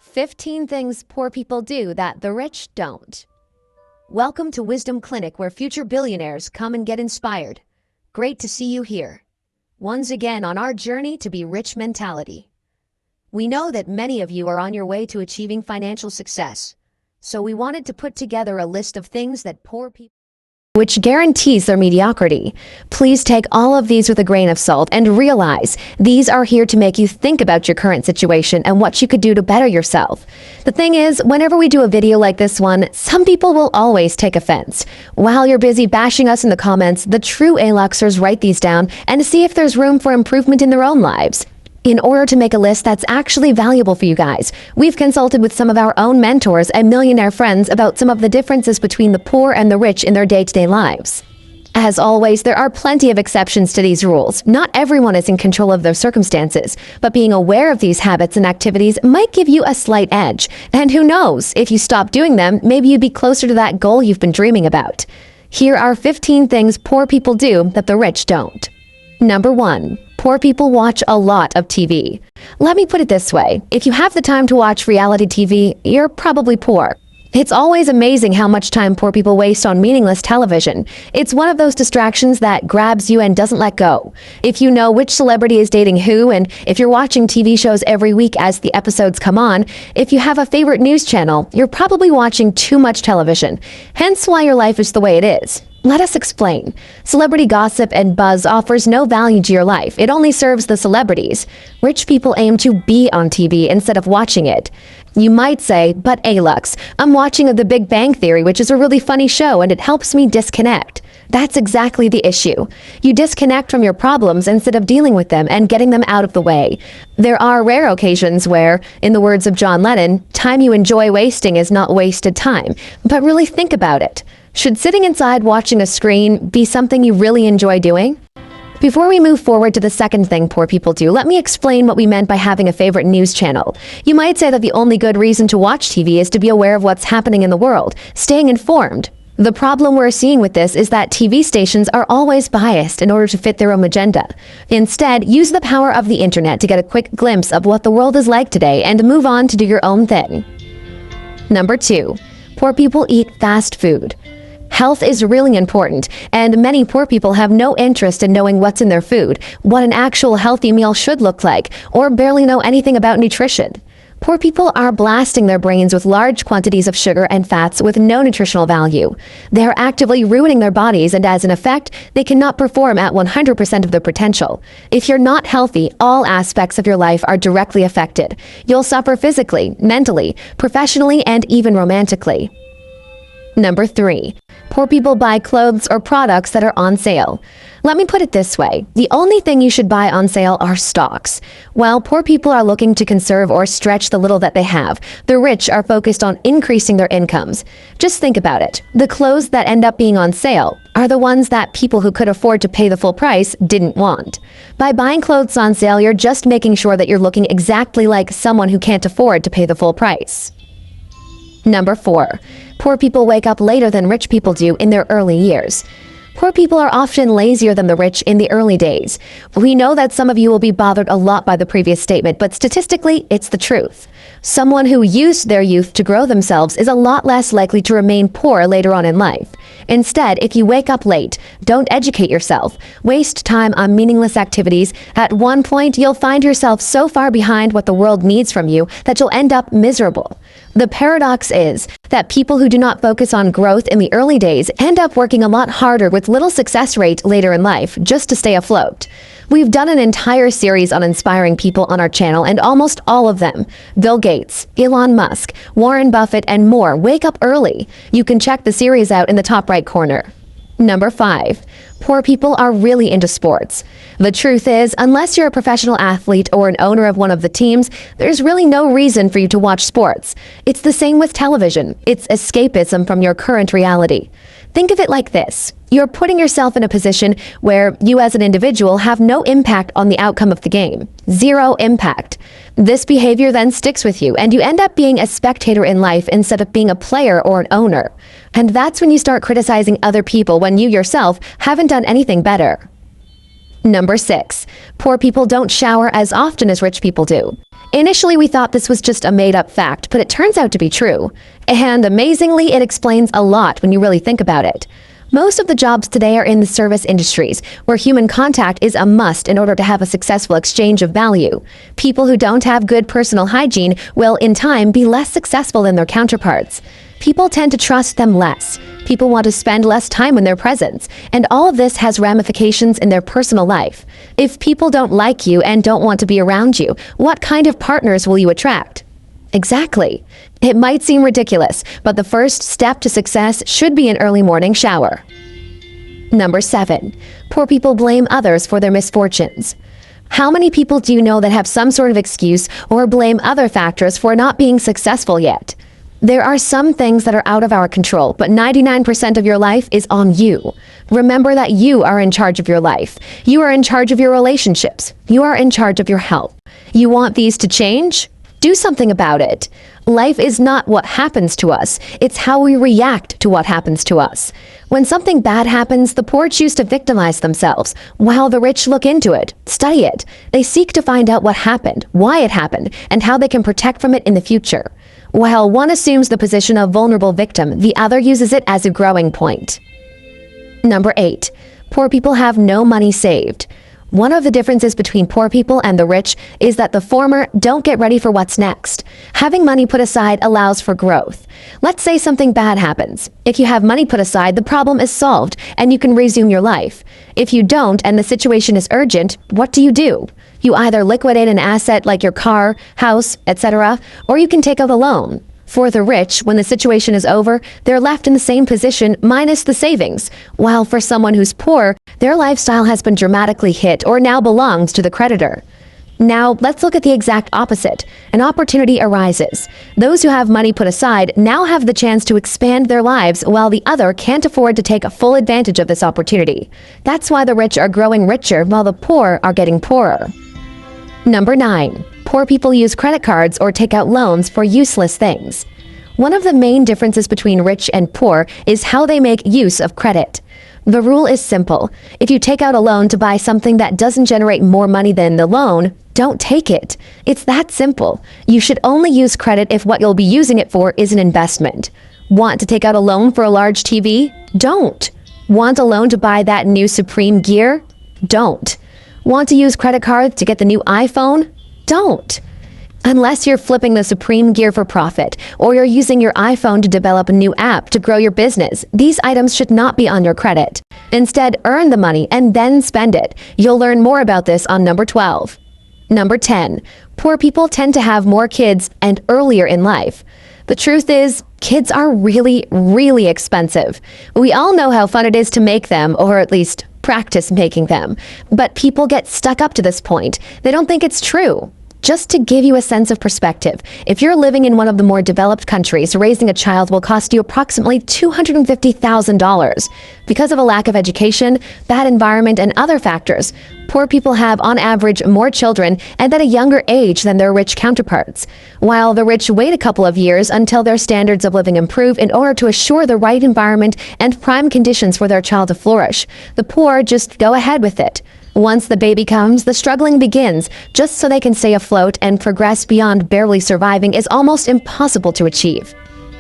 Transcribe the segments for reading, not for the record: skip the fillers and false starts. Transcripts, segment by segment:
15 things poor people do that the rich don't. Welcome to Wisdom Clinic, where future billionaires come and get inspired. Great to see you here. Once again on our journey to be rich mentality. We know that many of you are on your way to achieving financial success, so we wanted to put together a list of things that poor people which guarantees their mediocrity. Please take all of these with a grain of salt and realize these are here to make you think about your current situation and what you could do to better yourself. The thing is, whenever we do a video like this one, some people will always take offense. While you're busy bashing us in the comments, the true A-Luxers write these down and see if there's room for improvement in their own lives. In order to make a list that's actually valuable for you guys, we've consulted with some of our own mentors and millionaire friends about some of the differences between the poor and the rich in their day-to-day lives. As always, there are plenty of exceptions to these rules. Not everyone is in control of their circumstances, but being aware of these habits and activities might give you a slight edge. And who knows, if you stop doing them, maybe you'd be closer to that goal you've been dreaming about. Here are 15 things poor people do that the rich don't. Number 1. Poor people watch a lot of TV. Let me put it this way. If you have the time to watch reality TV, you're probably poor. It's always amazing how much time poor people waste on meaningless television. It's one of those distractions that grabs you and doesn't let go. If you know which celebrity is dating who, and if you're watching TV shows every week as the episodes come on, if you have a favorite news channel, you're probably watching too much television. Hence why your life is the way it is. Let us explain. Celebrity gossip and buzz offers no value to your life. It only serves the celebrities. Rich people aim to be on TV instead of watching it. You might say, but A-Lux, I'm watching The Big Bang Theory, which is a really funny show, and it helps me disconnect. That's exactly the issue. You disconnect from your problems instead of dealing with them and getting them out of the way. There are rare occasions where, in the words of John Lennon, time you enjoy wasting is not wasted time. But really think about it. Should sitting inside watching a screen be something you really enjoy doing? Before we move forward to the second thing poor people do, let me explain what we meant by having a favorite news channel. You might say that the only good reason to watch TV is to be aware of what's happening in the world, staying informed. The problem we're seeing with this is that TV stations are always biased in order to fit their own agenda. Instead, use the power of the internet to get a quick glimpse of what the world is like today and move on to do your own thing. Number 2. Poor people eat fast food. Health is really important, and many poor people have no interest in knowing what's in their food, what an actual healthy meal should look like, or barely know anything about nutrition. Poor people are blasting their brains with large quantities of sugar and fats with no nutritional value. They are actively ruining their bodies, and as an effect, they cannot perform at 100% of their potential. If you're not healthy, all aspects of your life are directly affected. You'll suffer physically, mentally, professionally, and even romantically. Number 3. Poor people buy clothes or products that are on sale. Let me put it this way. The only thing you should buy on sale are stocks. While poor people are looking to conserve or stretch the little that they have, the rich are focused on increasing their incomes. Just think about it. The clothes that end up being on sale are the ones that people who could afford to pay the full price didn't want. By buying clothes on sale, you're just making sure that you're looking exactly like someone who can't afford to pay the full price. Number 4. Poor people wake up later than rich people do in their early years. Poor people are often lazier than the rich in the early days. We know that some of you will be bothered a lot by the previous statement, but statistically, it's the truth. Someone who used their youth to grow themselves is a lot less likely to remain poor later on in life. Instead, if you wake up late, don't educate yourself, waste time on meaningless activities, at one point you'll find yourself so far behind what the world needs from you that you'll end up miserable. The paradox is that people who do not focus on growth in the early days end up working a lot harder with little success rate later in life just to stay afloat. We've done an entire series on inspiring people on our channel, and almost all of them, Bill Gates, Elon Musk, Warren Buffett, and more, wake up early. You can check the series out in the top right corner. Number 5. Poor people are really into sports. The truth is, unless you're a professional athlete or an owner of one of the teams, there's really no reason for you to watch sports. It's the same with television. It's escapism from your current reality. Think of it like this. You're putting yourself in a position where you as an individual have no impact on the outcome of the game. Zero impact. This behavior then sticks with you, and you end up being a spectator in life instead of being a player or an owner. And that's when you start criticizing other people when you yourself haven't done anything better. Number 6. Poor people don't shower as often as rich people do. Initially, we thought this was just a made-up fact, but it turns out to be true. And amazingly, it explains a lot when you really think about it. Most of the jobs today are in the service industries, where human contact is a must in order to have a successful exchange of value. People who don't have good personal hygiene will, in time, be less successful than their counterparts. People tend to trust them less. People want to spend less time in their presence, and all of this has ramifications in their personal life. If people don't like you and don't want to be around you, what kind of partners will you attract? Exactly. It might seem ridiculous, but the first step to success should be an early morning shower. Number 7. Poor people blame others for their misfortunes. How many people do you know that have some sort of excuse or blame other factors for not being successful yet? There are some things that are out of our control, but 99% of your life is on you. Remember that you are in charge of your life. You are in charge of your relationships. You are in charge of your health. You want these to change? Do something about it. Life is not what happens to us. It's how we react to what happens to us. When something bad happens, the poor choose to victimize themselves, while the rich look into it, study it. They seek to find out what happened, why it happened, and how they can protect from it in the future. While one assumes the position of vulnerable victim, the other uses it as a growing point. Number 8. Poor people have no money saved. One of the differences between poor people and the rich is that the former don't get ready for what's next. Having money put aside allows for growth. Let's say something bad happens. If you have money put aside, the problem is solved and you can resume your life. If you don't and the situation is urgent, what do? You either liquidate an asset like your car, house, etc., or you can take out a loan. For the rich, when the situation is over, they're left in the same position minus the savings, while for someone who's poor, their lifestyle has been dramatically hit or now belongs to the creditor. Now, let's look at the exact opposite. An opportunity arises. Those who have money put aside now have the chance to expand their lives, while the other can't afford to take full advantage of this opportunity. That's why the rich are growing richer while the poor are getting poorer. Number 9. Poor people use credit cards or take out loans for useless things. One of the main differences between rich and poor is how they make use of credit. The rule is simple. If you take out a loan to buy something that doesn't generate more money than the loan, don't take it. It's that simple. You should only use credit if what you'll be using it for is an investment. Want to take out a loan for a large TV? Don't. Want a loan to buy that new Supreme gear? Don't. Want to use credit cards to get the new iPhone? Don't. Unless you're flipping the Supreme gear for profit, or you're using your iPhone to develop a new app to grow your business, these items should not be on your credit. Instead, earn the money and then spend it. You'll learn more about this on number 12. Number 10. Poor people tend to have more kids and earlier in life. The truth is, kids are really, really expensive. We all know how fun it is to make them, or at least practice making them. But people get stuck up to this point. They don't think it's true. Just to give you a sense of perspective, if you're living in one of the more developed countries, raising a child will cost you approximately $250,000. Because of a lack of education, bad environment, and other factors, poor people have, on average, more children and at a younger age than their rich counterparts. While the rich wait a couple of years until their standards of living improve in order to assure the right environment and prime conditions for their child to flourish, the poor just go ahead with it. Once the baby comes, the struggling begins. Just so they can stay afloat and progress beyond barely surviving is almost impossible to achieve.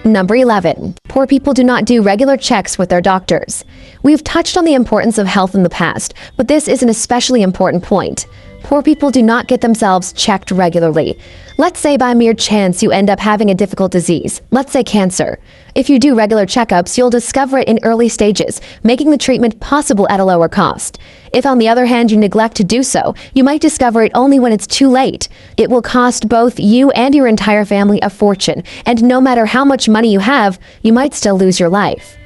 Number 11. Poor people do not do regular checks with their doctors. We've touched on the importance of health in the past, but this is an especially important point. Poor people do not get themselves checked regularly. Let's say by mere chance you end up having a difficult disease, let's say cancer. If you do regular checkups, you'll discover it in early stages, making the treatment possible at a lower cost. If on the other hand you neglect to do so, you might discover it only when it's too late. It will cost both you and your entire family a fortune, and no matter how much money you have, you might still lose your life.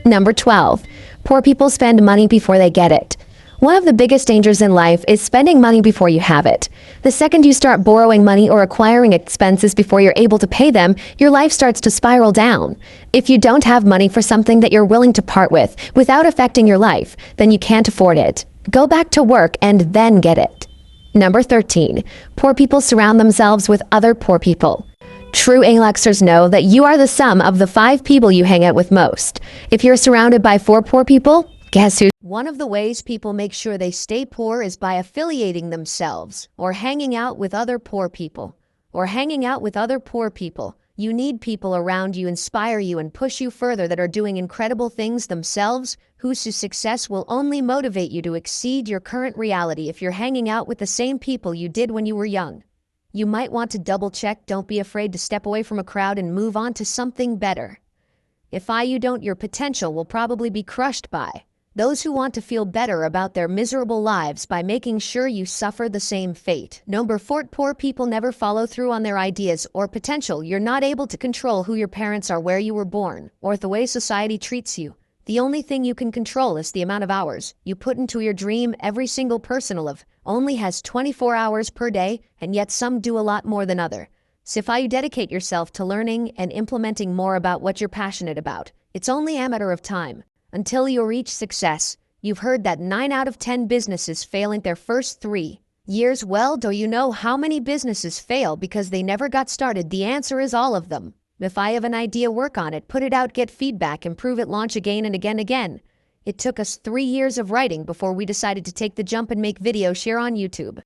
Number 12. Poor people spend money before they get it. One of the biggest dangers in life is spending money before you have it. The second you start borrowing money or acquiring expenses before you're able to pay them, your life starts to spiral down. If you don't have money for something that you're willing to part with without affecting your life, then you can't afford it. Go back to work and then get it. Number 13. Poor people surround themselves with other poor people. True Alexers know that you are the sum of the 5 people you hang out with most. If you're surrounded by 4 poor people, guess who? One of the ways people make sure they stay poor is by affiliating themselves or hanging out with other poor people. or hanging out with other poor people. You need people around you inspire you and push you further that are doing incredible things themselves, whose success will only motivate you to exceed your current reality if you're hanging out with the same people you did when you were young. You might want to double check, don't be afraid to step away from a crowd and move on to something better. If you don't, your potential will probably be crushed by those who want to feel better about their miserable lives by making sure you suffer the same fate. Number 4, poor people never follow through on their ideas or potential. You're not able to control who your parents are, where you were born, or the way society treats you. The only thing you can control is the amount of hours you put into your dream. Every single person only has 24 hours per day, and yet some do a lot more than other. So if you dedicate yourself to learning and implementing more about what you're passionate about, it's only a matter of time until you reach success. You've heard that 9 out of 10 businesses fail in their first 3 years. Well, do you know how many businesses fail because they never got started? The answer is all of them. If I have an idea, work on it, put it out, get feedback, improve it, launch again and again and again. It took us 3 years of writing before we decided to take the jump and make videos, share on YouTube.